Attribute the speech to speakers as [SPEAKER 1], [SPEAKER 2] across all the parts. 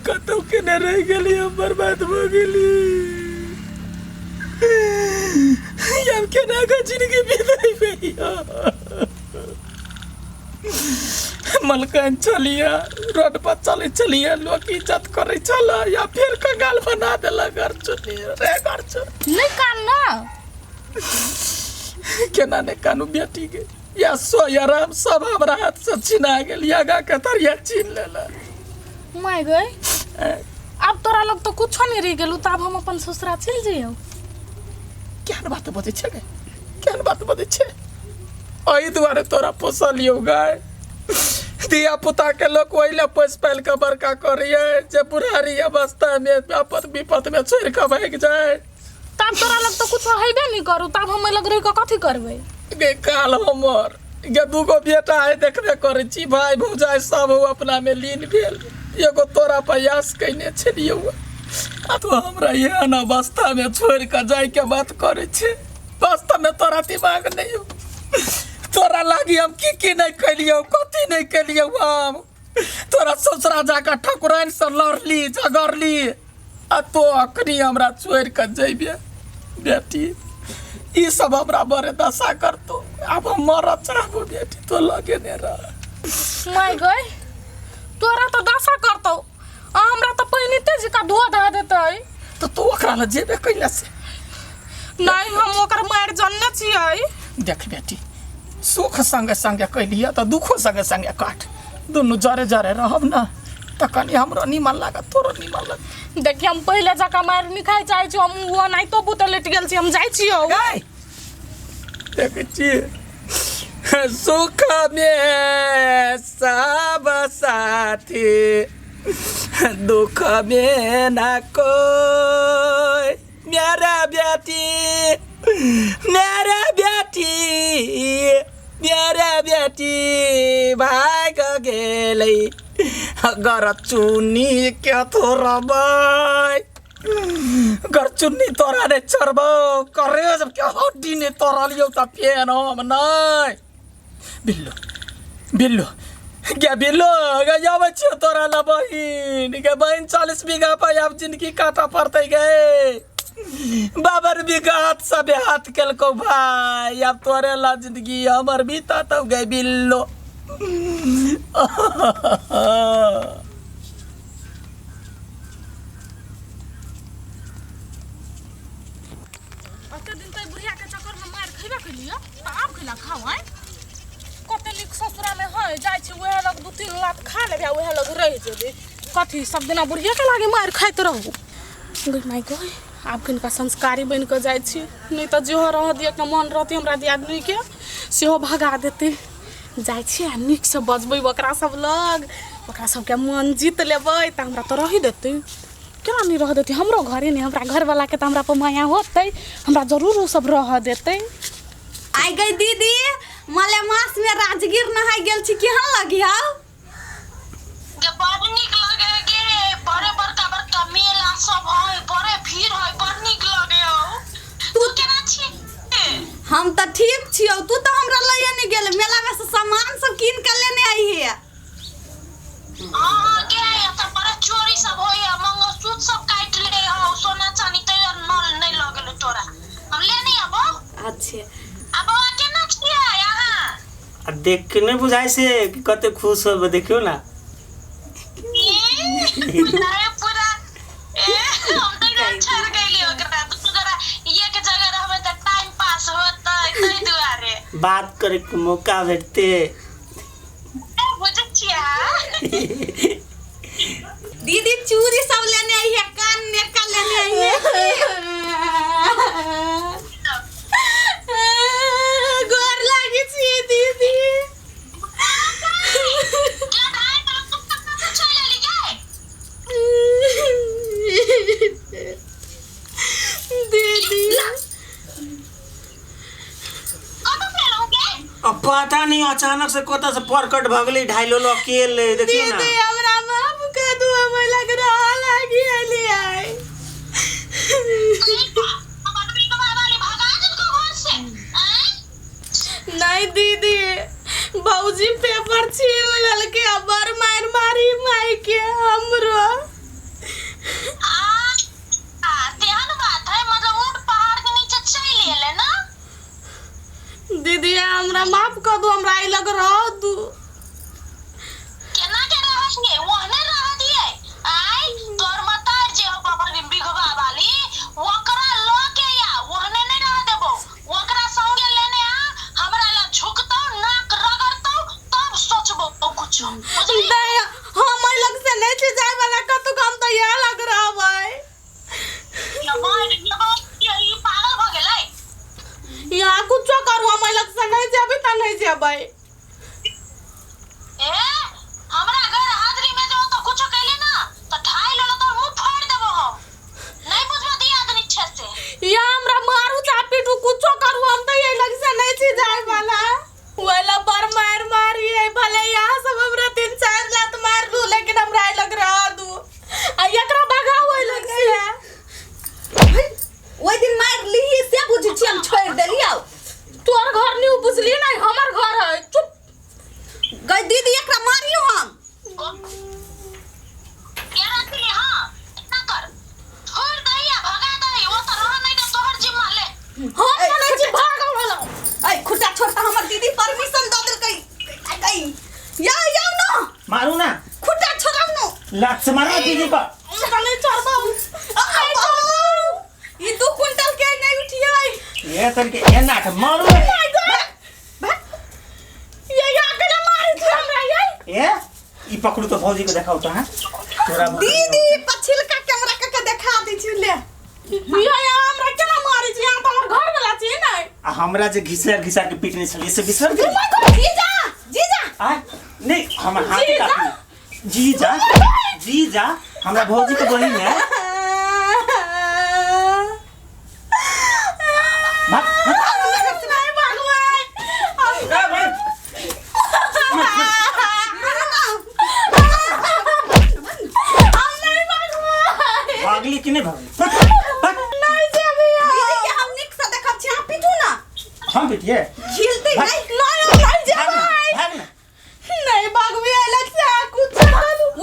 [SPEAKER 1] कतौ के न रह गेली हम बर्बाद हो गेली हम केना का जिंदगी बिताई भैया मलकन चलिया रोड पर चलिए लोग इज्जत करे चला या फिर कंगाल बना देला घर चुनी रे घर चुनी
[SPEAKER 2] नहीं कान ना
[SPEAKER 1] केना ने कानू बेटी के या सो आराम सब हमरा हाथ से छीना गेल यागा के तरिया छीन लेला
[SPEAKER 2] मैं गई अब तोरा लोग तो कुछ नहीं रह गेलू तब हम अपन ससुरा चल जइयो
[SPEAKER 1] केहन बात बते छे केहन बात बते छे ओई दुआरे तोरा पोसलियो गाय दिया पुता के लोग ओइले पोस पाल के बड़का करिए जे बुढ़ारी अवस्था में आपत विपत में छोड़ के भाग जाए
[SPEAKER 2] तब तोरा लोग तो कुछ हेबे नहीं करू तब हम लग रही को कथी करबे
[SPEAKER 1] गे काल हमर गे दूगो बेटा है देखबे करे छी भाई भौजाई सब अपना में लीन भेल एगो तोरा प्रयास कइने छलियो आ तो हमरा एहन अवस्था में छोड़ के जाय के बात करे छे वास्तव में तोरा दिमाग नहीं हो तोरा लागी हम की नहीं कलियो कथी नहीं कलियो हम तोरा ससुरा जाकर ठकुराइन से लड़ली झगड़ली आ तो अखनी हमरा छोड़ के जइबे बेटी ई सब हमरा बड़े दशा करतो अब हम मर चाहबो बेटी तो लगे ने रह
[SPEAKER 2] मैं गई तोरा तो दशा करतो हमरा तो पहिने तेज का धो धा देतै
[SPEAKER 1] तो तू ओकरा ल जेबे कैला से
[SPEAKER 2] नहीं हम ओकर मार जन्ने छियै
[SPEAKER 1] देख बेटी सुख संगे संगे कैलिया तो दुखो संगे संगे काट दुनु जरे जरे रहब ना त कनी हमरो निमन लागत तोरो निमन लागत
[SPEAKER 2] देखि हम पहले जका मार नि खाइ चाहै छी हम वो नहीं तो बुत लेट गेल छी हम जाय छियो
[SPEAKER 1] देख छी सुख में सब साथी दुख में ना कोई मेरा बेटी भाग गेलै गर चुनी के थोरबै गर चुन्नी तोरा ने चरबो करे जब के हड्डी ने तोरा लियो त फेन हम नहीं बिल्लो बिल्लो क्या बिल्लो गे जावे छ तोरा ला बहिन के बहिन 40 बीघा पे अब जिंदगी काटा पड़तै गे बाबर बीघा हाथ सब हाथ केलको भाई अब तोरे ला जिंदगी हमर बीता तो गे बिल्लो
[SPEAKER 2] अते दिन तै बुढ़िया के चक्कर में मार खइबा के लिए आप खिला खाओ है कते लिख ससुरा में है जाय छी ओहे लोग 2-3 लात खा लेबे ओहे लोग रह जेबे कथी सब दिना बुढ़िया के लागे मार खाइत रहू गुड माय गॉड आप किनका संस्कारी बन के जाय छी नहीं तो जो रह दिए के मन रहती हमरा दियादनी के सेहो भगा देते जाय छी आ निक से बजबै ओकरा सब लग ओकरा सब के मन जीत लेबै त हमरा तो रही देते केना नहीं रह देते हमरो घरे नहीं हमरा घर वाला के त हमरा पर माया होतै हमरा जरूर वो सब रह देते
[SPEAKER 3] आई गई दीदी मलेमास में राजगीर नहाय गेल छी केहन लगिया
[SPEAKER 4] के बड़ निक लगे गे बड़े बड़का बड़का मेला सब है बड़े भीड़ है बड़ निक लगे हो तू केना छी
[SPEAKER 3] हम त ठीक छियो तू तो हमरा लइए नहीं गेल मेला में से सामान सब कीन के लेने आई है
[SPEAKER 4] हां गे त बड़े चोरी सब होय मंगलसूत्र सब काट ले हो सोना चांदी त नल नहीं लगल तोरा हम लेने आबो
[SPEAKER 3] अच्छे
[SPEAKER 4] अब केना छिया यहां
[SPEAKER 5] देख के नहीं बुझाई से कि कते खुश हो देखियो ना
[SPEAKER 4] पूरा हम तो छड़ गइली ओकरा तू जरा ये के जगह रहबे त टाइम पास होतै तै दुआरे
[SPEAKER 5] बात करे के मौका भेटते
[SPEAKER 4] बुझ छिया
[SPEAKER 3] दीदी चूड़ी सब लेने आई है कान में का लेने आई है गोर लागी छी दीदी
[SPEAKER 4] क्या भाई तो कुछ ले ली गए
[SPEAKER 3] दीदी
[SPEAKER 4] कब फेरोगे
[SPEAKER 5] अब पता नहीं अचानक से कोता से परकट भगली ढाइलो लो अकेले देखियो ना
[SPEAKER 3] दीदी हमरा माफ कर दो हमें लग रहा लागी हली आई नहीं दीदी भौजी पेपर छीन लेलके बार दीदी हमरा माफ कर दो, हमरा आई लग रह दू।
[SPEAKER 4] केना के रहंगे ओहने रह दिए आई तोर मतार जे हो बाबर बिघवा वाली ओकरा लो के या ओहने नहीं रह देबो ओकरा संगे लेने आ हमरा ला झुकतो नाक रगड़तो तब सोचबो कुछ बुझली
[SPEAKER 3] नहीं हम आई लग से नहीं जाए वाला का तो काम तो ये लग रहा भाई।
[SPEAKER 4] ये पागल हो गेलै
[SPEAKER 3] यहाँ कुछ करू हम आई लग से नहीं जाबे त नहीं जाबे।
[SPEAKER 4] ए हमरा घर हाजरी में जो तो कुछ कहले ना तो ढाई लो तो मुंह फाड़ देबो हम नहीं बुझबो दिया आदमी छे से
[SPEAKER 3] या हमरा मारू चापीटू कुछ करू हम तो ये लग से नहीं जाए वाला। वाला पर मार मारी है भले यहाँ सब हमरा 3-4 लात मार दू लेकिन हमरा आई लग रहा दू आ एकरा भगा होई लग से ओइ दिन मार ली से बुझ छी हम छोड़ देलियो। तोर घर नहीं बुझली नहीं हमर घर है चुप गई दीदी एकरा मारियो हम
[SPEAKER 4] क्या रखली हां इतना कर छोड़ दइया भगा दई वो तो रह नहीं दे तोहर जिम्मा ले
[SPEAKER 3] हम नहीं छी भागा वाला। ए खुटा छोड़ता हमर दीदी परमिशन द देल कई या ना
[SPEAKER 5] मारू ना
[SPEAKER 3] खुटा छोड़ाऊ न
[SPEAKER 5] लात से मारो दीदी पर
[SPEAKER 3] नहीं छोड़बो ये 2 क्विंटल के नहीं उठिए
[SPEAKER 5] ये तरीके ये ना मारू
[SPEAKER 3] ये अकेला मारी थी हमरा
[SPEAKER 5] ये ई पकड़ू तो भौजी को दिखाओ तो हां तोरा
[SPEAKER 3] दीदी पछिल का कैमरा का दिखा दी छी ले ये हमरा केना मारी छी हम हमर घर वाला छी नहीं
[SPEAKER 5] हमरा जे घिसा के पीटने छली से बिसर दे
[SPEAKER 3] जीजा
[SPEAKER 5] आ नहीं हमर हाथ काटी जीजा हमरा भौजी के बहिन है मत भागली कि नहीं भागली
[SPEAKER 3] नहीं जेबी दीदी के हम निक से देखब छी आप पीटू ना
[SPEAKER 5] हम पिटिए
[SPEAKER 3] खिलते नहीं जेबी
[SPEAKER 5] भाग ना
[SPEAKER 3] नहीं भागवे अलग से कुछ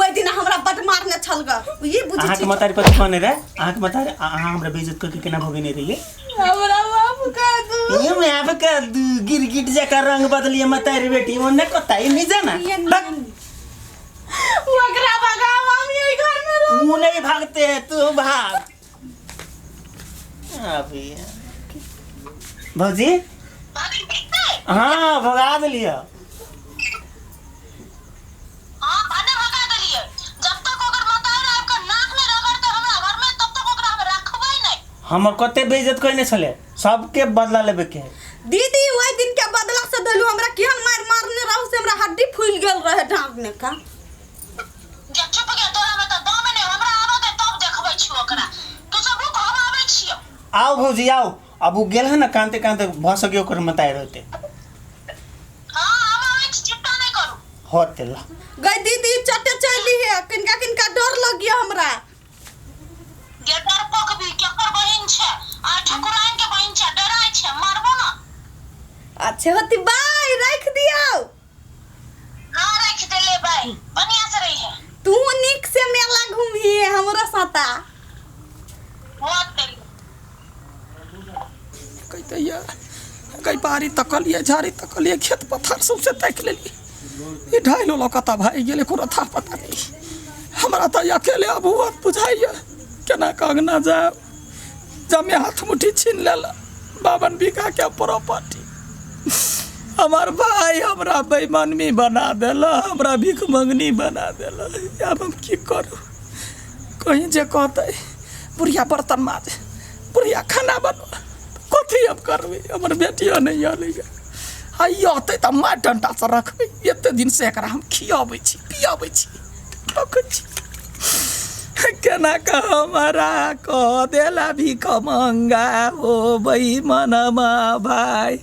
[SPEAKER 3] ओइ दिन हमरा बट मारने छलगा ये बुझी
[SPEAKER 5] आहा के मतारी पर कोन रे आहा के मतारी आहा हमरा बेइज्जत करके केना भोगने रहिए
[SPEAKER 3] हमरा माफ कर दू
[SPEAKER 5] ये मैं अब कर दू गिरगिट जका रंग बदलिए मतारी बेटी ओने कोताई नहीं जाना
[SPEAKER 3] वकरा भगाओ हम यही घर में रहो
[SPEAKER 5] वो नहीं भागते तू भाग अभी भौजी
[SPEAKER 4] भाभी देखते
[SPEAKER 5] हाँ भगा दिलिया
[SPEAKER 4] हां भाने भगा देलिए जब तक ओकर मतार आपका नाक में रगड़ते हमरा घर में तब तक ओकरा हम रखबै नहीं
[SPEAKER 5] हमर कते बेइज्जत कइने छले सबके बदला लेबे के
[SPEAKER 3] दीदी ओइ दिन के बदला से देलु हमरा केहन मारने रहू से हमरा हड्डी फूल गेल रहे ढांकने का
[SPEAKER 4] जे चुप गया तोरा में तो दम नहीं हमरा आबे दे तब देखबै छी ओकरा तू सब लोग हम आबै छियो
[SPEAKER 5] आओ भौजी आओ अब वो गेल है ना कांते भसके ओकर मताई रहते
[SPEAKER 4] हां हम आबै छी चिंता नहीं करू
[SPEAKER 5] होते ला
[SPEAKER 3] गई दीदी चटे चली है किनका डर लग गया हमरा
[SPEAKER 4] ये डर पक भी केकर बहिन छे आ ठकुराइन के बहिन छे डराय छे मारबो ना
[SPEAKER 3] अच्छे होती बाय रख दियो
[SPEAKER 4] हां रख दे ले भाई बढ़िया से रही है
[SPEAKER 3] तू निक से मेला घूमी हमरा साथा
[SPEAKER 4] होते
[SPEAKER 1] कहते यार कई पारी तकलिए झाड़ी तकलिए खेत पथार सबसे ताक लेली ये ढाइलो लकता भाई गेले कोनो था पता नहीं हमरा तो अकेले अब हुआ बुझाइए केना कागना जाए जमे हाथ मुट्ठी छीन लेला 52 बीघा के प्रॉपर्टी हमार भाई हमरा बेईमानी बना देला हमरा भीख मंगनी बना देला अब हम की करू कहीं जे कहते बुढ़िया बर्तन माज बुढ़िया खाना बनो कथी अब करबे हमर बेटियो नहीं आलैया आई आते त मार डंटा से रखबे एते दिन से एकरा हम खियाबै छी पियाबै छी रखै छी केना का हमारा कह देला भीख मंगा हो बेईमानमा भाई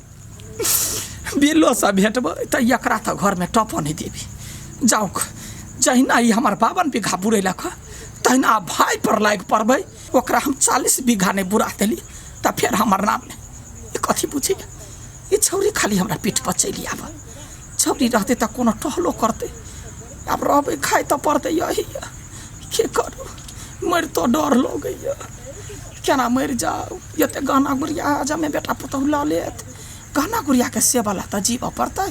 [SPEAKER 1] बिल्लो से भेटबै त एकरा त घर में टप नहीं देबी जाऊ जहिना ई हमर 52 बीघा बुरेलक तहिना भाई पर लाग पड़बै ओकरा हम 40 बीघा नहीं बुरा देली त फिर हमर नाम ने कथी बुझे ये छौरी खाली हमरा पीठ पर चली आब छौरी रहते त कोनो टहलो करते अब रहबै खाइ त पड़ते यही के करू मर तो डर लगैया केना मर जाऊ एते गाना गुड़िया जमे बेटा पुतहु ला लेत त कहना गुड़िया के सेवा ला त जीव पड़तै